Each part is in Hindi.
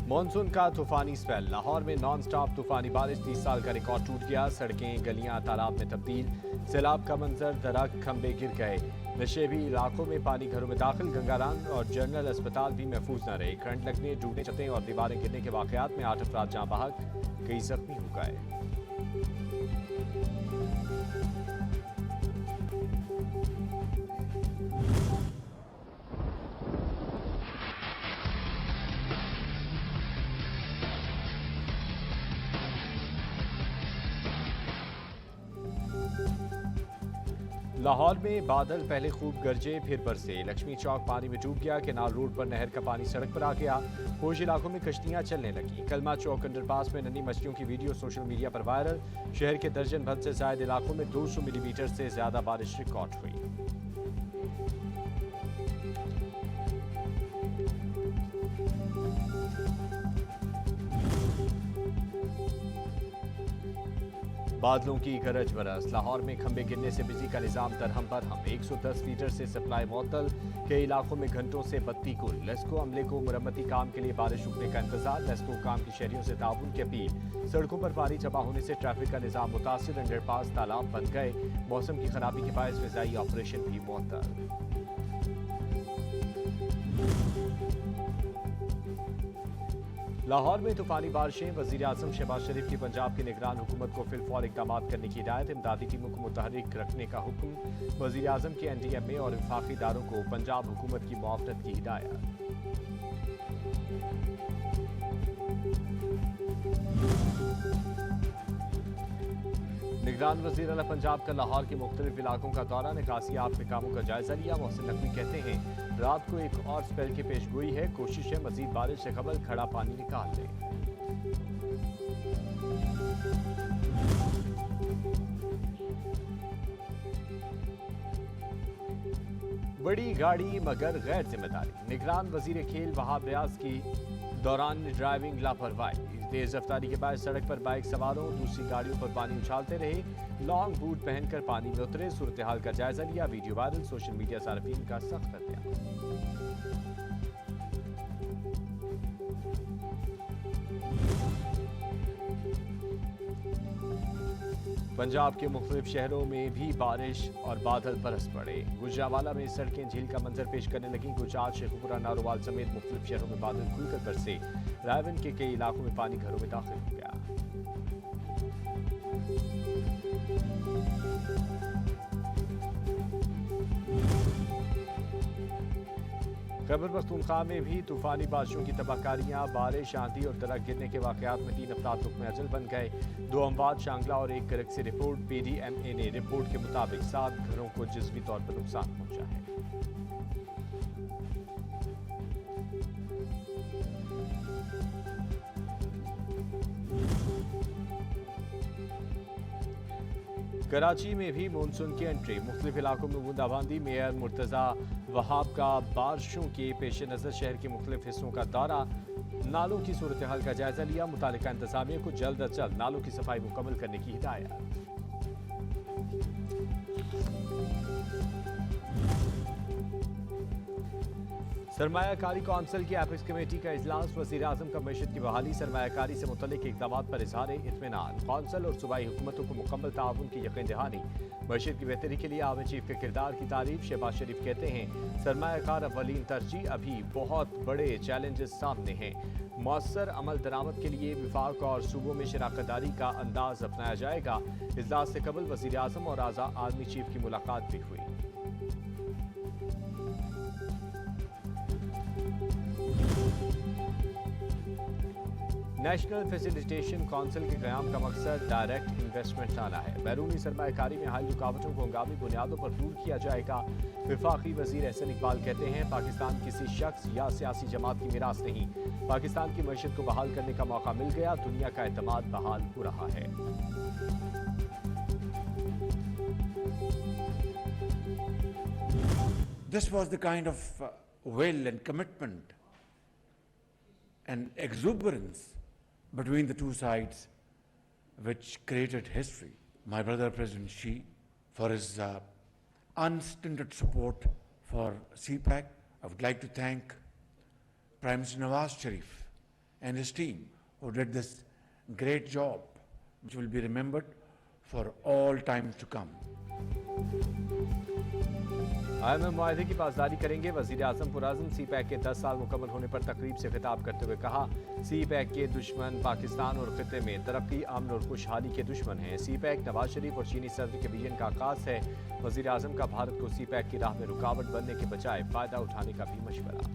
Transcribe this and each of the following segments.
मॉनसून का तूफानी स्पेल। लाहौर में नॉन स्टॉप तूफानी बारिश, 30 साल का रिकॉर्ड टूट गया। सड़कें गलियां तालाब में तब्दील। सैलाब का मंजर, दरख्त खंबे गिर गए। नशेबी इलाकों में पानी घरों में दाखिल। गंगाराम और जनरल अस्पताल भी महफूज न रहे। करंट लगने, टूटने, छतें और दीवारें गिरने के वाकयात में 8 अफराद जाँ बहक, कई जख्मी हो गए। लाहौर में बादल पहले खूब गरजे फिर बरसे। लक्ष्मी चौक पानी में डूब गया। केनाल रोड पर नहर का पानी सड़क पर आ गया। कुछ इलाकों में कश्तियां चलने लगी। कलमा चौक अंडरपास में नन्ही मछलियों की वीडियो सोशल मीडिया पर वायरल। शहर के दर्जन भर से ज्यादा इलाकों में 200 मिलीमीटर से ज्यादा बारिश रिकॉर्ड हुई। बादलों की गरज बरस। लाहौर में खंबे गिरने से बिजली का निजाम दरहम बरहम। 110 फीटर से सप्लाई मुअत्तल। कई इलाकों में घंटों से बत्ती गुल। लेस्को अमले को मुरम्मती काम के लिए बारिश रुकने का इंतजार। लेस्को काम की शहरियों से ताउन की अपील। सड़कों पर पानी जमा होने से ट्रैफिक का निजाम मुतासिर। अंडरपास तालाब बन गए। मौसम की खराबी के बायस फिजाई ऑपरेशन भी मुअत्तल। लाहौर में तूफानी बारिशें। वजीर आजम शहबाज शरीफ की पंजाब की निगरान हुकूमत को फिलफौर इकदाम करने की हिदायत। इमदादी टीमों को मुतहर्रिक रखने का हुक्म। वजीर आजम के NDMA और वफाकी इदारों को पंजाब हुकूमत की मुआवनत की हिदायत। निगरान वजीर आला पंजाब का लाहौर के मुख्तलिफ इलाकों का दौरा। निकासियात में कामों का जायजा लिया। मोहसिन नकवी कहते हैं रात को एक और स्पेल की पेशगोई है। कोशिश है मजीद बारिश से कबल खड़ा पानी निकाल लें। बड़ी गाड़ी मगर गैर जिम्मेदारी। निगरान वजीर खेल वहाब रियाज की दौरान ड्राइविंग लापरवाही। तेज रफ्तारी के बाद सड़क पर बाइक सवारों दूसरी गाड़ियों पर पानी उछालते रहे। लॉन्ग बूट पहनकर पानी में उतरे। सूरत हाल का जायजा लिया। Video viral. सोशल मीडिया सार्फिन का सख्त रद्द। पंजाब के मुख्तलिफ शहरों में भी बारिश और बादल बरस पड़े। गुजरावाला में सड़कें झील का मंजर पेश करने लगी। गुजरात, शेखुपुरा, नारोवाल समेत मुख्तलिफ शहरों में बादल खुलकर बरसे। रायवन के कई इलाकों में पानी घरों में दाखिल हो गया। खैबर पख्तूनख्वा में भी तूफानी बारिशों की तबाहकारियां। बारिश, आंधी और दरख्त गिरने के वाकयात में 3 अफराद हुक्म अजल बन गए। 2 अमवात शांगला और 1 करक से रिपोर्ट। PDMA ने रिपोर्ट के मुताबिक 7 घरों को जिस्मी तौर पर नुकसान पहुंचा है। कराची में भी मानसून की एंट्री। मुख्तलिफ इलाकों में बूंदाबांदी। मेयर मुर्तजा वहाब का बारिशों के पेश नज़र शहर के मुख्तलिफ हिस्सों का दौरा। नालों की सूरत हाल का जायजा लिया। मुतालिका इंतजामिया को जल्द अज जल्द नालों की सफाई मुकम्मल करने की हिदायत। सरमायाकारी कौंसिल की एपिक्स कमेटी का इजलास। वजीर आजम का मईशत की बहाली, सरमायाकारी से मुतल्लिक इकदाम पर इजहार इत्मीनान। कौंसिल और सूबाई हुकूमतों को मुकम्मल ताउन की यकीन दहानी। मईशत की बेहतरी के लिए आर्मी चीफ के किरदार की तारीफ। शहबाज शरीफ कहते हैं सरमायाकार अव्वलीन तरजीह। अभी बहुत बड़े चैलेंजेस सामने हैं। मौसर अमल दरामद के लिए विफाक और सूबों में शराकतदारी का अंदाज अपनाया जाएगा। इजलास से कबल वजीर आजम और आर्मी चीफ की मुलाकात भी हुई। नेशनल फैसिलिटेशन काउंसिल के क़याम का मकसद डायरेक्ट इन्वेस्टमेंट लाना है। बैरूनी सरमायाकारी में हाल रुकावटों को हंगामी बुनियादों पर दूर किया जाएगा। वफाकी वजीर एहसन इकबाल कहते हैं पाकिस्तान किसी शख्स या सियासी जमात की मीरास नहीं। पाकिस्तान की मईशत को बहाल करने का मौका मिल गया। दुनिया का एतमाद बहाल हो रहा है। This was the kind of will and commitment and exuberance between the two sides which created history. My brother President Xi, for his unstinted support for CPEC. I would like to thank Prime Minister Nawaz Sharif and his team who did this great job, which will be remembered for all times to come. IMF मुआहदे की पासदारी करेंगे। वजीर आजम पुराज़म सी पैक के 10 साल मुकम्मल होने पर तकरीब से खिताब करते हुए कहा, सी पैक के दुश्मन पाकिस्तान और खिते में तरक्की, अमन और खुशहाली के दुश्मन हैं। सी पैक नवाज शरीफ और चीनी सदर के विजन का आगाज है। वजीर आजम का भारत को सी पैक की राह में रुकावट बनने के बजाय फायदा उठाने का भी मशवरा।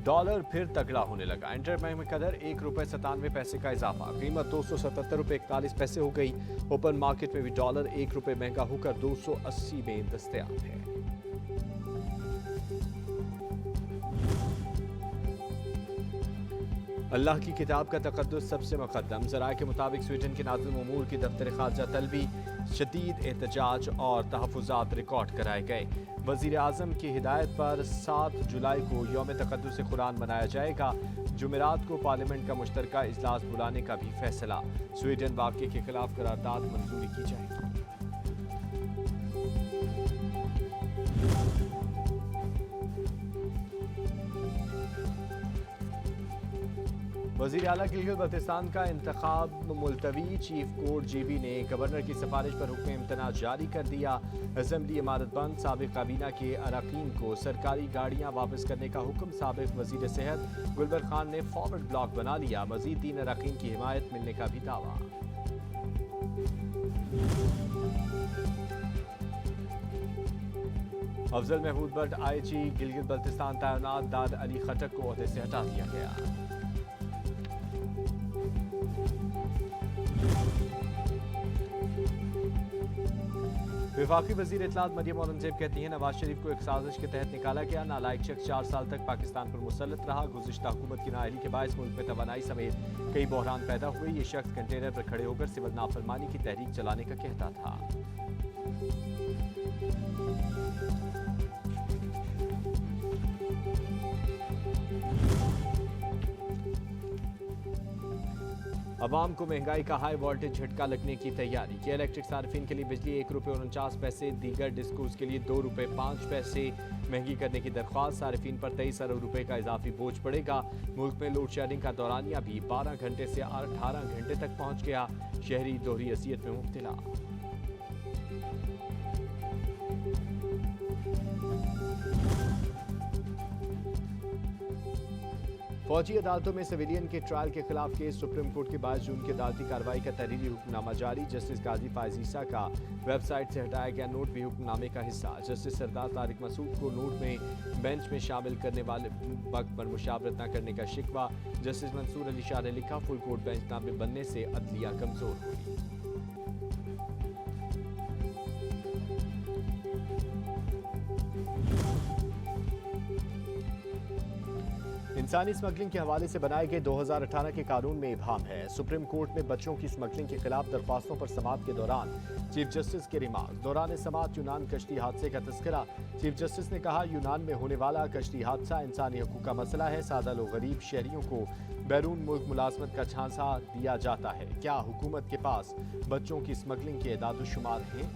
डॉलर फिर तगड़ा होने लगा। इंटरबैंक में कदर ₹1.97 का इजाफा, कीमत ₹277.41 हो गई। ओपन मार्केट में भी डॉलर ₹1 महंगा होकर 280 में दस्तयाब है। अल्लाह की किताब का तकद्दुस सबसे मुकद्दम। ज़राए के मुताबिक स्वीडन के नाज़िम उमूर की दफ्तर खारजा तलबी, शदीद एहतजाज और तहफ़्फ़ुज़ात रिकॉर्ड कराए गए। वज़ीर आज़म की हिदायत पर 7 जुलाई को यौम तक़द्दुस कुरान मनाया जाएगा। जुमेरात को पार्लियामेंट का मुश्तरका इजलास बुलाने का भी फैसला। स्वीडन वाक़े के खिलाफ करारदाद मंजूरी की जाएगी। वज़ीर आला गिलगित बल्तिस्तान का इंतखाब मुलतवी। चीफ कोर्ट GB ने गवर्नर की सिफारिश पर हुक्म इम्तना जारी कर दिया। असेंबली इमारत बंद। साबिक काबीना के अरकान को सरकारी गाड़ियां वापस करने का हुक्म। साबिक वजीर सेहत गुलबर खान ने फॉरवर्ड ब्लॉक बना लिया। मजीद 3 अरकान की हिमायत मिलने का भी दावा। अफजल महमूद भट्ट IG गिलगित बल्तिस्तान तैनात दाद अली खटक को ओहदे से हटा दिया गया। वफाकी वजीर इत्तलात मरियम औरंगजेब कहती हैं, नवाज शरीफ को एक साजिश के तहत निकाला गया। नालायक शख्स 4 साल तक पाकिस्तान पर मुसल्लत रहा। गुज़िश्ता हुकूमत की नाअहली के बायस मुल्क में तवानाई समेत कई बहरान पैदा हुए। ये शख्स कंटेनर पर खड़े होकर सिविल नाफरमानी की तहरीक चलाने का कहता था। अवाम को महंगाई का हाई वोल्टेज झटका लगने की तैयारी। के इलेक्ट्रिक सार्फिन के लिए बिजली ₹1.49, दीगर डिस्कोस के लिए ₹2.05 महंगी करने की दरख्वास्त। सार्फिन पर 23 अरब रुपए का इजाफी बोझ पड़ेगा। मुल्क में लोड शेडिंग का दौरानिया भी 12 घंटे से 18 घंटे तक पहुंच गया। शहरी दोहरी असियत में मुब्तला। फौजी अदालतों में सिविलियन के ट्रायल के खिलाफ केस। सुप्रीम कोर्ट के 22 जून की अदालती कार्रवाई का तहरीरी हुक्मनामा जारी। जस्टिस गाजी फायज ईसा का वेबसाइट से हटाया गया नोट भी हुक्मनामे का हिस्सा। जस्टिस सरदार तारिक मसूद को नोट में बेंच में शामिल करने वाले वक्त पर मुशावरत न करने का शिकवा। जस्टिस मंसूर अली शाह ने लिखा, फुल कोर्ट बेंच नामे बनने से अदलिया कमजोर हुई। इंसानी स्मगलिंग के हवाले से बनाए गए 2018 के कानून में इबाहम है। सुप्रीम कोर्ट में बच्चों की स्मगलिंग के खिलाफ दरख्वास्तों पर समाअत के दौरान चीफ जस्टिस के रिमार्क। दौरान समाअत यूनान कश्ती हादसे का तस्करा। चीफ जस्टिस ने कहा, यूनान में होने वाला कश्ती हादसा इंसानी हकूक का मसला है। सादा लोग गरीब शहरियों को बैरून मुल्क मुलाजमत का झांसा दिया जाता है। क्या हुकूमत के पास बच्चों की स्मगलिंग के एदाद-ओ-शुमार हैं?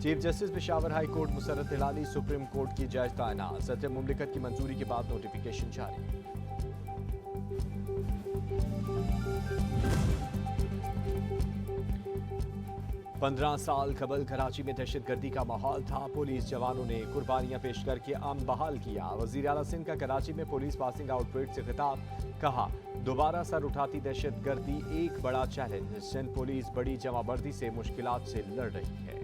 Chief justice Peshawar high court Musarrat Hilali supreme court की जज तैनात। सदर मुमलिकत की मंजूरी के बाद नोटिफिकेशन जारी। पंद्रह साल कबल कराची में दहशतगर्दी का माहौल था। पुलिस जवानों ने कुर्बानियां पेश करके अमन बहाल किया। वजीर आला सिंध का कराची में पुलिस पासिंग आउट परेड से खिताब। कहा, दोबारा सर उठाती दहशतगर्दी एक बड़ा चैलेंज। सिंध पुलिस बड़ी जमाबंदी से मुश्किलात से लड़ रही है।